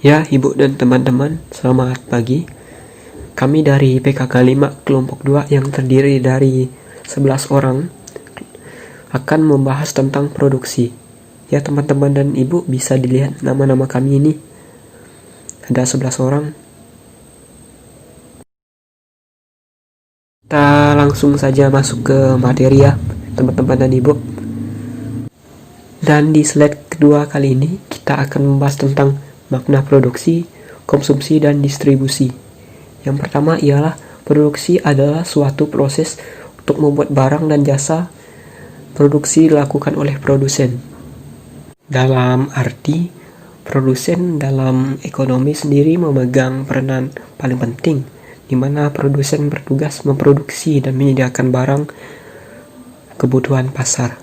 Ya, Ibu dan teman-teman, selamat pagi. Kami dari PKK 5 kelompok 2 yang terdiri dari 11 orang akan membahas tentang produksi. Ya, teman-teman dan Ibu bisa dilihat nama-nama kami ini. Ada 11 orang. Kita langsung saja masuk ke materi ya, teman-teman dan Ibu. Dan di slide kedua kali ini kita akan membahas tentang makna produksi, konsumsi, dan distribusi. Yang pertama ialah produksi adalah suatu proses untuk membuat barang dan jasa. Produksi dilakukan oleh produsen. Dalam arti, produsen dalam ekonomi sendiri memegang peranan paling penting, di mana produsen bertugas memproduksi dan menyediakan barang kebutuhan pasar.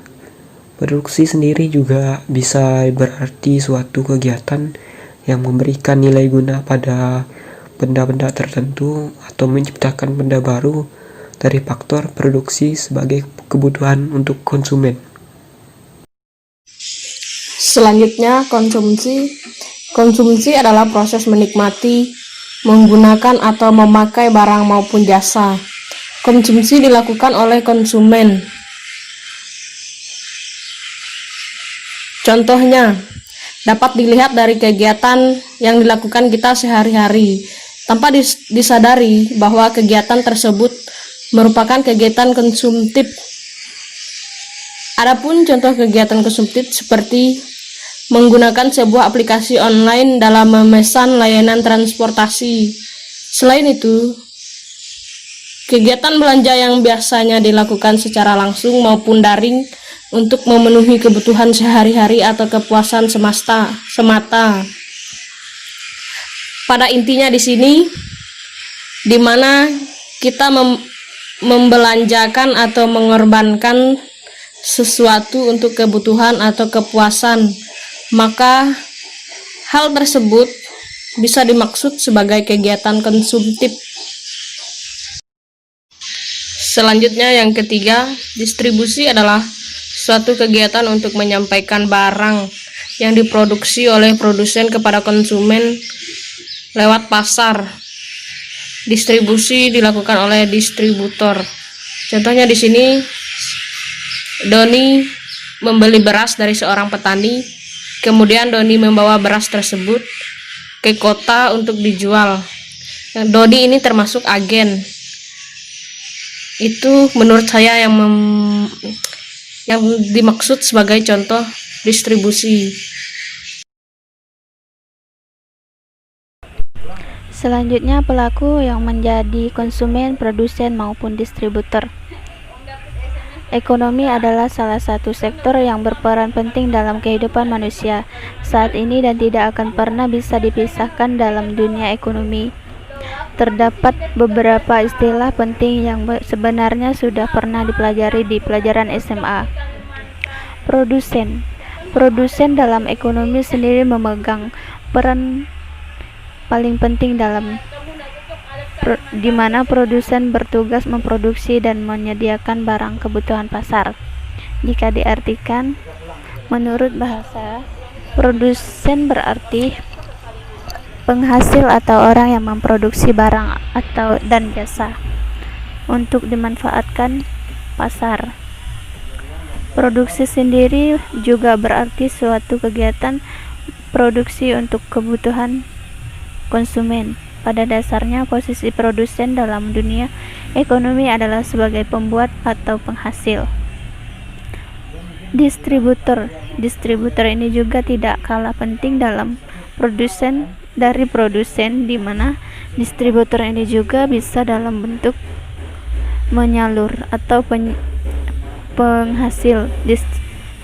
Produksi sendiri juga bisa berarti suatu kegiatan yang memberikan nilai guna pada benda-benda tertentu atau menciptakan benda baru dari faktor produksi sebagai kebutuhan untuk konsumen. Selanjutnya, konsumsi. Konsumsi adalah proses menikmati, menggunakan atau memakai barang maupun jasa. Konsumsi dilakukan oleh konsumen. Contohnya, dapat dilihat dari kegiatan yang dilakukan kita sehari-hari, tanpa disadari bahwa kegiatan tersebut merupakan kegiatan konsumtif. Adapun contoh kegiatan konsumtif seperti menggunakan sebuah aplikasi online dalam memesan layanan transportasi. Selain itu, kegiatan belanja yang biasanya dilakukan secara langsung maupun daring untuk memenuhi kebutuhan sehari-hari atau kepuasan semata. Pada intinya di sini, di mana kita membelanjakan atau mengorbankan sesuatu untuk kebutuhan atau kepuasan, maka hal tersebut bisa dimaksud sebagai kegiatan konsumtif. Selanjutnya yang ketiga, distribusi adalah suatu kegiatan untuk menyampaikan barang yang diproduksi oleh produsen kepada konsumen lewat pasar. Distribusi dilakukan oleh distributor. Contohnya di sini, Doni membeli beras dari seorang petani, kemudian Doni membawa beras tersebut ke kota untuk dijual. Doni ini termasuk agen. Itu menurut saya yang dimaksud sebagai contoh distribusi. Selanjutnya, pelaku yang menjadi konsumen, produsen, maupun distributor. Ekonomi adalah salah satu sektor yang berperan penting dalam kehidupan manusia saat ini dan tidak akan pernah bisa dipisahkan dalam dunia ekonomi. Terdapat beberapa istilah penting yang sebenarnya sudah pernah dipelajari di pelajaran SMA. Produsen dalam ekonomi sendiri memegang peran paling penting di mana produsen bertugas memproduksi dan menyediakan barang kebutuhan pasar. Jika diartikan menurut bahasa, produsen berarti penghasil atau orang yang memproduksi barang dan jasa untuk dimanfaatkan pasar. Produksi sendiri juga berarti suatu kegiatan produksi untuk kebutuhan konsumen. Pada dasarnya, posisi produsen dalam dunia ekonomi adalah sebagai pembuat atau penghasil. Distributor ini juga tidak kalah penting dalam produsen, di mana distributor ini juga bisa dalam bentuk menyalur atau penghasil.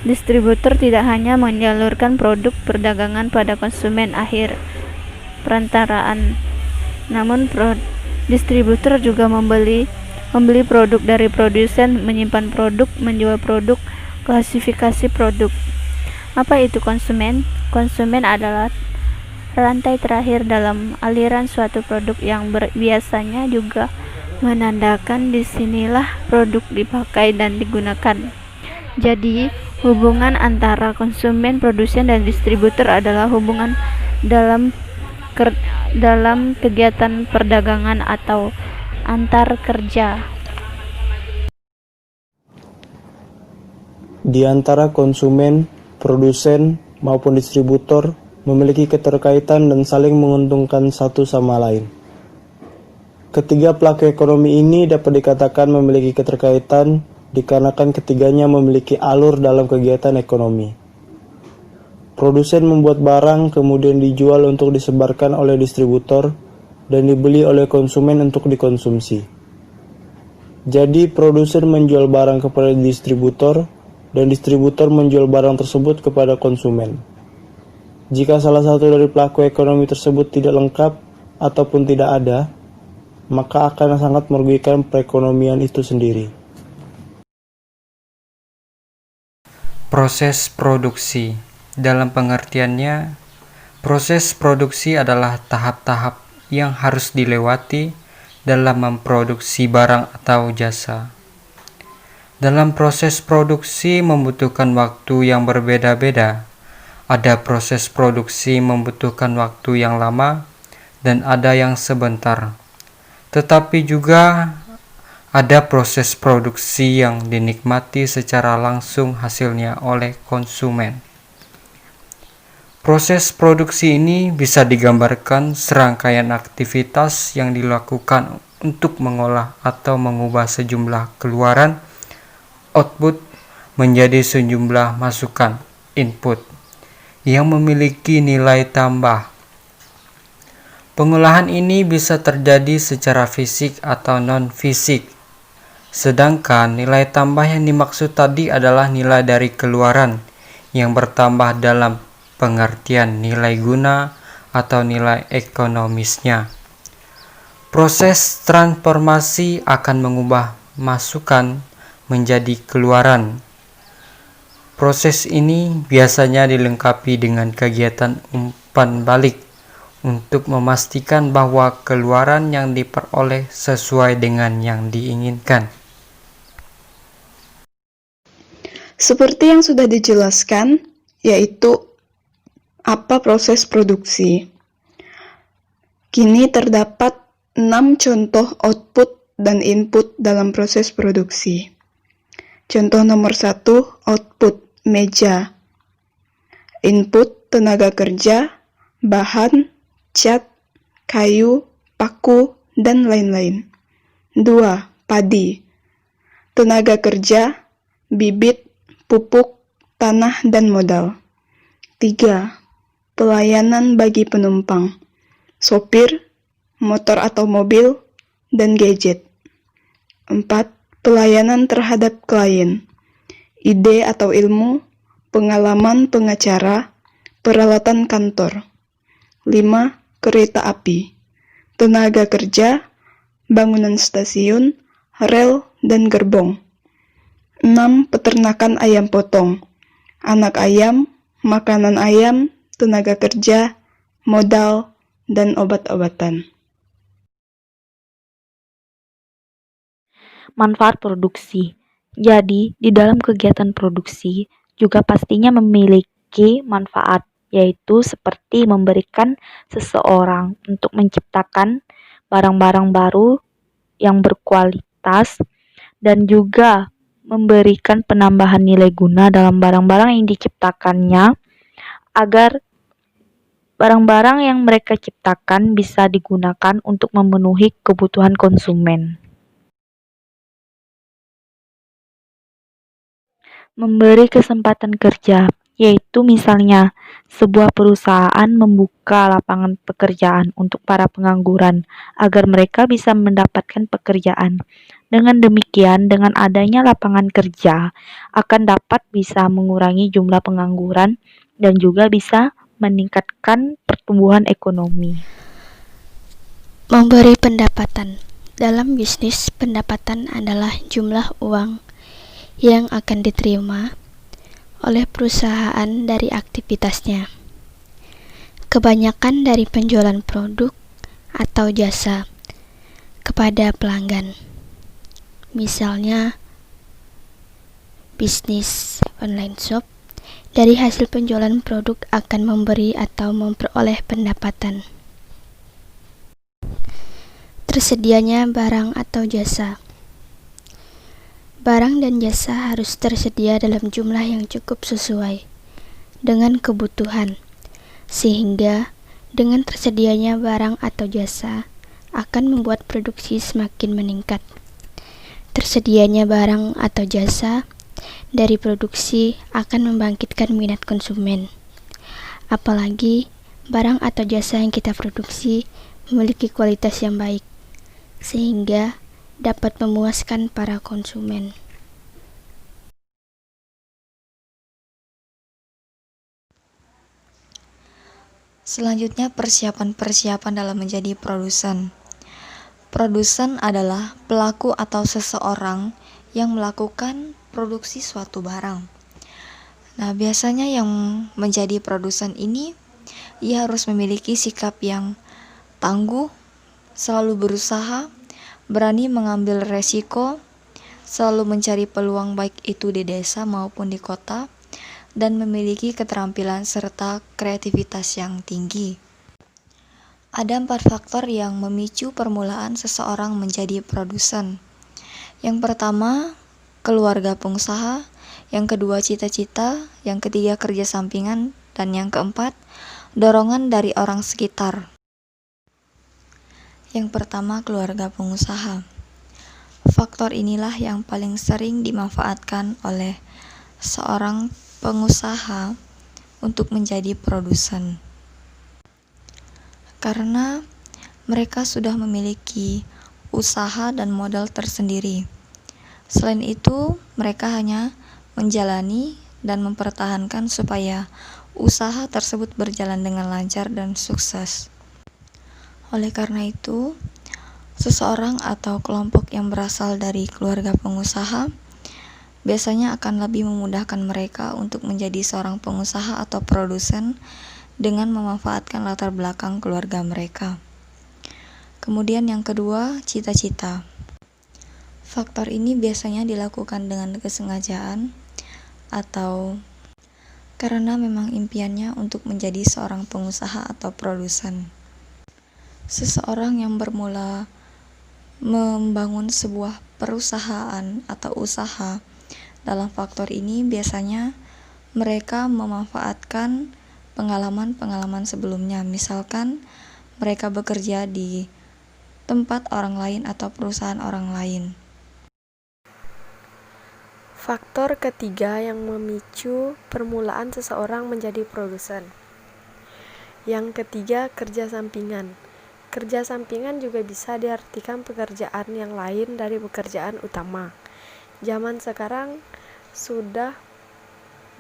Distributor tidak hanya menyalurkan produk perdagangan pada konsumen akhir perantaraan, namun distributor juga membeli produk dari produsen, menyimpan produk, menjual produk, klasifikasi produk. Apa itu konsumen? Konsumen adalah rantai terakhir dalam aliran suatu produk yang biasanya juga menandakan disinilah produk dipakai dan digunakan. Jadi, hubungan antara konsumen, produsen, dan distributor adalah hubungan dalam dalam kegiatan perdagangan atau antar kerja. Di antara konsumen, produsen, maupun distributor memiliki keterkaitan dan saling menguntungkan satu sama lain. Ketiga pelaku ekonomi ini dapat dikatakan memiliki keterkaitan dikarenakan ketiganya memiliki alur dalam kegiatan ekonomi. Produsen membuat barang kemudian dijual untuk disebarkan oleh distributor dan dibeli oleh konsumen untuk dikonsumsi. Jadi produsen menjual barang kepada distributor dan distributor menjual barang tersebut kepada konsumen. Jika salah satu dari pelaku ekonomi tersebut tidak lengkap ataupun tidak ada, maka akan sangat merugikan perekonomian itu sendiri. Proses produksi. Dalam pengertiannya, proses produksi adalah tahap-tahap yang harus dilewati dalam memproduksi barang atau jasa. Dalam proses produksi membutuhkan waktu yang berbeda-beda. Ada proses produksi membutuhkan waktu yang lama dan ada yang sebentar. Tetapi juga ada proses produksi yang dinikmati secara langsung hasilnya oleh konsumen. Proses produksi ini bisa digambarkan serangkaian aktivitas yang dilakukan untuk mengolah atau mengubah sejumlah keluaran output menjadi sejumlah masukan input yang memiliki nilai tambah. Pengolahan ini bisa terjadi secara fisik atau non-fisik. Sedangkan nilai tambah yang dimaksud tadi adalah nilai dari keluaran yang bertambah dalam pengertian nilai guna atau nilai ekonomisnya. Proses transformasi akan mengubah masukan menjadi keluaran. Proses ini biasanya dilengkapi dengan kegiatan umpan balik untuk memastikan bahwa keluaran yang diperoleh sesuai dengan yang diinginkan. Seperti yang sudah dijelaskan, yaitu apa proses produksi. Kini terdapat 6 contoh output dan input dalam proses produksi. Contoh nomor 1, output meja. Input tenaga kerja, bahan, cat, kayu, paku, dan lain-lain. 2, padi. Tenaga kerja, bibit, pupuk, tanah, dan modal. 3, pelayanan bagi penumpang, sopir, motor atau mobil, dan gadget. 4, pelayanan terhadap klien, ide atau ilmu, pengalaman pengacara, peralatan kantor. 5, kereta api, tenaga kerja, bangunan stasiun, rel, dan gerbong. 6, peternakan ayam potong, anak ayam, makanan ayam, tenaga kerja, modal, dan obat-obatan. Manfaat produksi. Jadi, di dalam kegiatan produksi juga pastinya memiliki manfaat, yaitu seperti memberikan seseorang untuk menciptakan barang-barang baru yang berkualitas dan juga memberikan penambahan nilai guna dalam barang-barang yang diciptakannya agar barang-barang yang mereka ciptakan bisa digunakan untuk memenuhi kebutuhan konsumen. Memberi kesempatan kerja, yaitu misalnya sebuah perusahaan membuka lapangan pekerjaan untuk para pengangguran agar mereka bisa mendapatkan pekerjaan. Dengan demikian, dengan adanya lapangan kerja akan dapat bisa mengurangi jumlah pengangguran dan juga bisa meningkatkan pertumbuhan ekonomi. Memberi pendapatan. Dalam bisnis, pendapatan adalah jumlah uang yang akan diterima oleh perusahaan dari aktivitasnya. Kebanyakan dari penjualan produk atau jasa kepada pelanggan. Misalnya, bisnis online shop, dari hasil penjualan produk akan memberi atau memperoleh pendapatan. Tersedianya barang atau jasa. Barang dan jasa harus tersedia dalam jumlah yang cukup sesuai dengan kebutuhan, sehingga dengan tersedianya barang atau jasa akan membuat produksi semakin meningkat. Tersedianya barang atau jasa dari produksi akan membangkitkan minat konsumen. Apalagi barang atau jasa yang kita produksi memiliki kualitas yang baik, sehingga dapat memuaskan para konsumen. Selanjutnya, persiapan-persiapan dalam menjadi produsen. Produsen adalah pelaku atau seseorang yang melakukan produksi suatu barang. Nah, biasanya yang menjadi produsen ini, ia harus memiliki sikap yang tangguh, selalu berusaha, berani mengambil resiko, selalu mencari peluang baik itu di desa maupun di kota, dan memiliki keterampilan serta kreativitas yang tinggi. Ada 4 faktor yang memicu permulaan seseorang menjadi produsen. Yang pertama, keluarga pengusaha. Yang kedua, cita-cita. Yang ketiga, kerja sampingan. Dan yang keempat, dorongan dari orang sekitar. Yang pertama, keluarga pengusaha. Faktor inilah yang paling sering dimanfaatkan oleh seorang pengusaha untuk menjadi produsen. Karena mereka sudah memiliki usaha dan modal tersendiri. Selain itu, mereka hanya menjalani dan mempertahankan supaya usaha tersebut berjalan dengan lancar dan sukses. Oleh karena itu, seseorang atau kelompok yang berasal dari keluarga pengusaha biasanya akan lebih memudahkan mereka untuk menjadi seorang pengusaha atau produsen dengan memanfaatkan latar belakang keluarga mereka. Kemudian yang kedua, cita-cita. Faktor ini biasanya dilakukan dengan kesengajaan atau karena memang impiannya untuk menjadi seorang pengusaha atau produsen. Seseorang yang bermula membangun sebuah perusahaan atau usaha, dalam faktor ini biasanya mereka memanfaatkan pengalaman-pengalaman sebelumnya. Misalkan mereka bekerja di tempat orang lain atau perusahaan orang lain. Faktor ketiga yang memicu permulaan seseorang menjadi produsen. Yang ketiga, kerja sampingan. Kerja sampingan juga bisa diartikan pekerjaan yang lain dari pekerjaan utama. Zaman sekarang sudah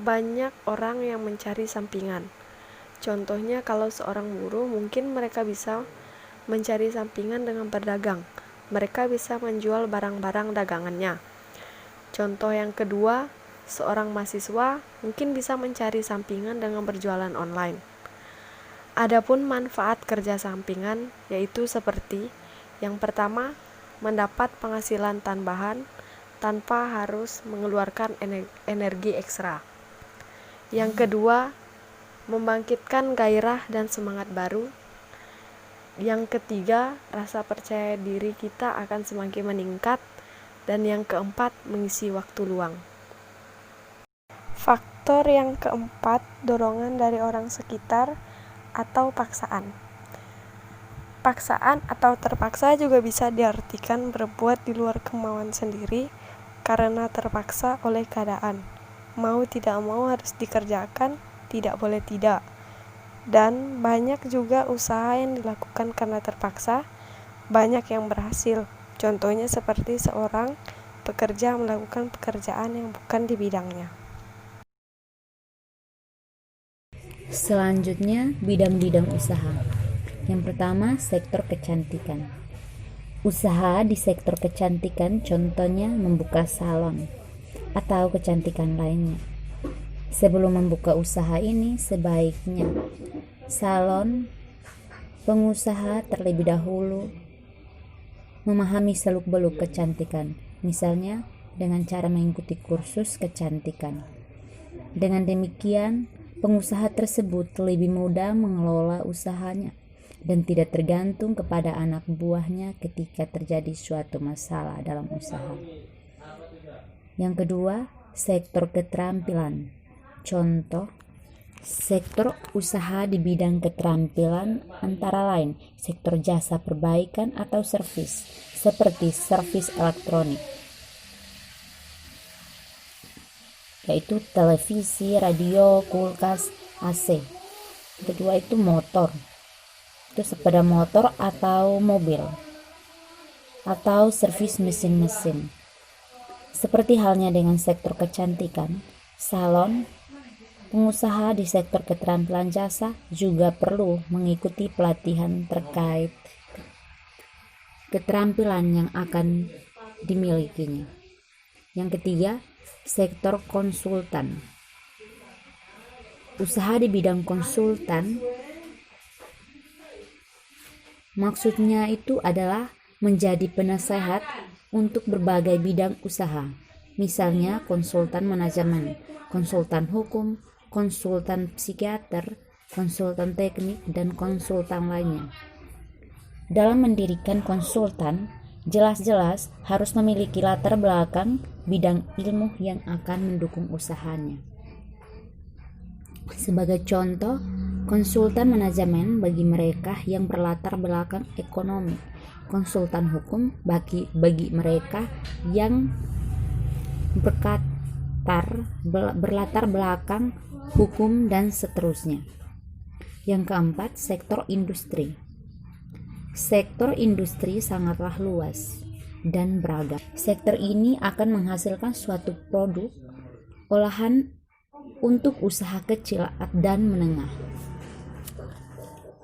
banyak orang yang mencari sampingan. Contohnya kalau seorang buruh, mungkin mereka bisa mencari sampingan dengan berdagang. Mereka bisa menjual barang-barang dagangannya. Contoh yang kedua, seorang mahasiswa mungkin bisa mencari sampingan dengan berjualan online. Adapun manfaat kerja sampingan yaitu seperti yang pertama, mendapat penghasilan tambahan tanpa harus mengeluarkan energi ekstra. Yang kedua, membangkitkan gairah dan semangat baru. Yang ketiga, rasa percaya diri kita akan semakin meningkat. Dan yang keempat, mengisi waktu luang. Faktor yang keempat, dorongan dari orang sekitar atau paksaan. Paksaan atau terpaksa juga bisa diartikan berbuat di luar kemauan sendiri karena terpaksa oleh keadaan. Mau tidak mau harus dikerjakan, tidak boleh tidak. Dan banyak juga usaha yang dilakukan karena terpaksa, banyak yang berhasil. Contohnya seperti seorang pekerja melakukan pekerjaan yang bukan di bidangnya. Selanjutnya, bidang-bidang usaha. Yang pertama, sektor kecantikan. Usaha di sektor kecantikan contohnya membuka salon atau kecantikan lainnya. Sebelum membuka usaha ini, sebaiknya salon pengusaha terlebih dahulu memahami seluk-beluk kecantikan, misalnya dengan cara mengikuti kursus kecantikan. Dengan demikian, pengusaha tersebut lebih mudah mengelola usahanya dan tidak tergantung kepada anak buahnya ketika terjadi suatu masalah dalam usaha. Yang kedua, sektor keterampilan. Contoh, sektor usaha di bidang keterampilan antara lain sektor jasa perbaikan atau servis, seperti servis elektronik, yaitu televisi, radio, kulkas, AC. Kedua itu motor, itu sepeda motor atau mobil, atau servis mesin-mesin. Seperti halnya dengan sektor kecantikan, salon, pengusaha di sektor keterampilan jasa juga perlu mengikuti pelatihan terkait keterampilan yang akan dimilikinya. Yang ketiga, sektor konsultan. Usaha di bidang konsultan maksudnya itu adalah menjadi penasehat untuk berbagai bidang usaha. Misalnya konsultan manajemen, konsultan hukum, konsultan psikiater, konsultan teknik, dan konsultan lainnya. Dalam mendirikan konsultan, jelas-jelas harus memiliki latar belakang bidang ilmu yang akan mendukung usahanya. Sebagai contoh, konsultan manajemen bagi mereka yang berlatar belakang ekonomi, konsultan hukum bagi mereka yang berlatar belakang hukum, dan seterusnya. Yang keempat, sektor industri. Sektor industri sangatlah luas dan beragam. Sektor ini akan menghasilkan suatu produk olahan untuk usaha kecil dan menengah.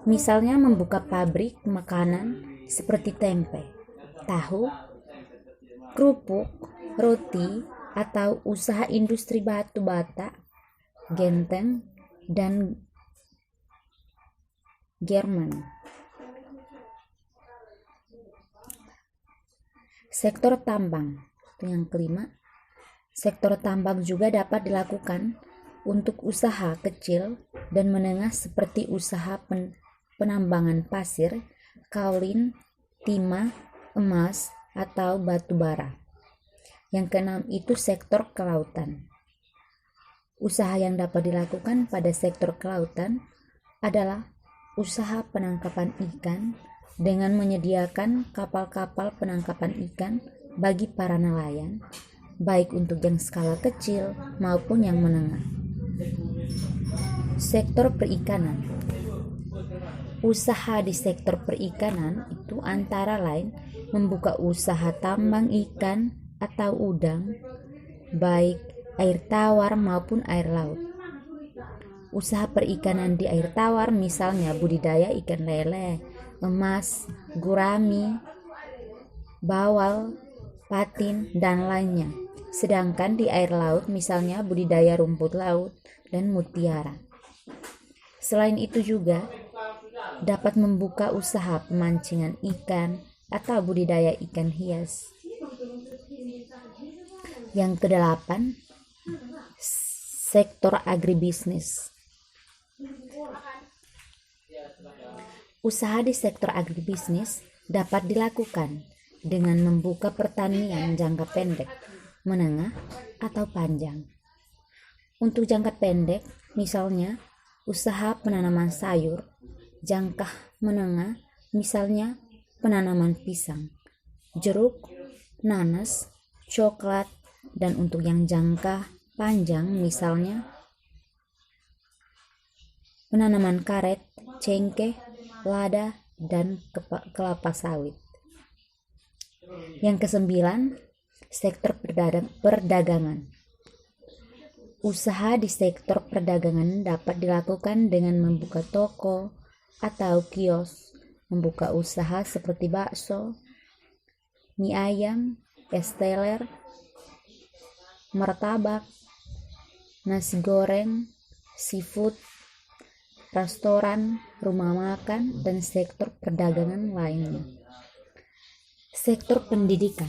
Misalnya membuka pabrik makanan seperti tempe, tahu, kerupuk, roti, atau usaha industri batu bata, genteng, dan garmen. Sektor tambang, yang kelima, sektor tambang juga dapat dilakukan untuk usaha kecil dan menengah seperti usaha penambangan pasir, kaolin, timah, emas, atau batu bara. Yang keenam itu sektor kelautan. Usaha yang dapat dilakukan pada sektor kelautan adalah usaha penangkapan ikan dengan menyediakan kapal-kapal penangkapan ikan bagi para nelayan, baik untuk yang skala kecil maupun yang menengah. Sektor perikanan. Usaha di sektor perikanan itu antara lain membuka usaha tambang ikan atau udang, baik air tawar maupun air laut. Usaha perikanan di air tawar misalnya budidaya ikan lele, emas, gurami, bawal, patin, dan lainnya. Sedangkan di air laut misalnya budidaya rumput laut dan mutiara. Selain itu juga dapat membuka usaha pemancingan ikan atau budidaya ikan hias. Yang kedelapan, sektor agribisnis. Usaha di sektor agribisnis dapat dilakukan dengan membuka pertanian jangka pendek, menengah, atau panjang. Untuk jangka pendek, misalnya usaha penanaman sayur, jangka menengah, misalnya penanaman pisang, jeruk, nanas, coklat, dan untuk yang jangka panjang misalnya penanaman karet, cengkeh, lada, dan kelapa sawit. Yang kesembilan, sektor perdagangan. Usaha di sektor perdagangan dapat dilakukan dengan membuka toko atau kios, membuka usaha seperti bakso, mie ayam, es teler, martabak, nasi goreng, seafood, restoran, rumah makan, dan sektor perdagangan lainnya. Sektor pendidikan.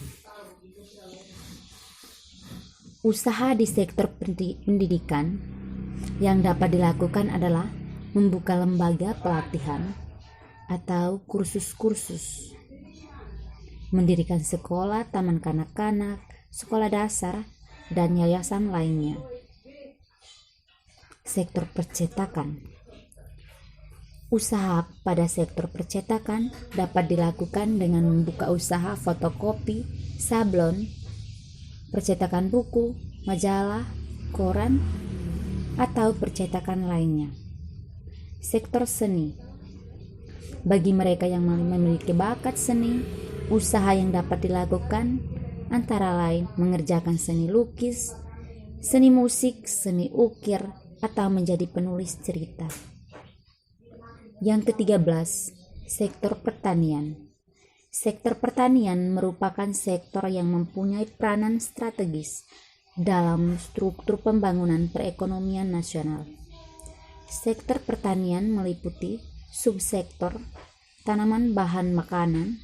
Usaha di sektor pendidikan yang dapat dilakukan adalah membuka lembaga pelatihan, atau kursus-kursus, mendirikan sekolah, taman kanak-kanak, sekolah dasar, dan yayasan lainnya. Sektor percetakan. Usaha pada sektor percetakan dapat dilakukan dengan membuka usaha fotokopi, sablon, percetakan buku, majalah, koran, atau percetakan lainnya. Sektor seni. Bagi mereka yang memiliki bakat seni, usaha yang dapat dilakukan antara lain mengerjakan seni lukis, seni musik, seni ukir, atau menjadi penulis cerita. Yang ke-13, sektor pertanian. Sektor pertanian merupakan sektor yang mempunyai peranan strategis dalam struktur pembangunan perekonomian nasional. Sektor pertanian meliputi subsektor tanaman bahan makanan,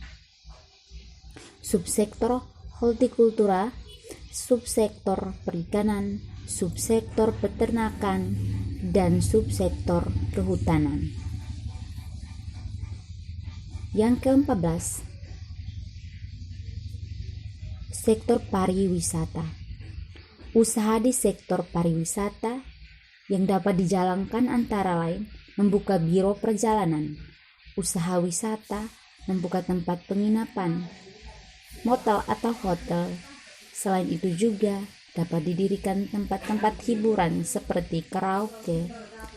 subsektor hortikultura, subsektor perikanan, subsektor peternakan, dan subsektor kehutanan. Yang ke-14, sektor pariwisata. Usaha di sektor pariwisata yang dapat dijalankan antara lain membuka biro perjalanan, usaha wisata, membuka tempat penginapan, motel atau hotel. Selain itu juga dapat didirikan tempat-tempat hiburan seperti karaoke,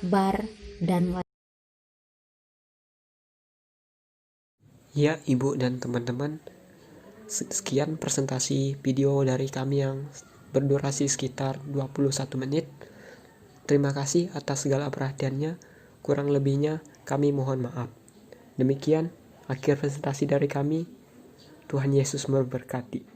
bar, dan lain. Ya, Ibu dan teman-teman, sekian presentasi video dari kami yang berdurasi sekitar 21 menit. Terima kasih atas segala perhatiannya. Kurang lebihnya kami mohon maaf. Demikian akhir presentasi dari kami. Tuhan Yesus memberkati.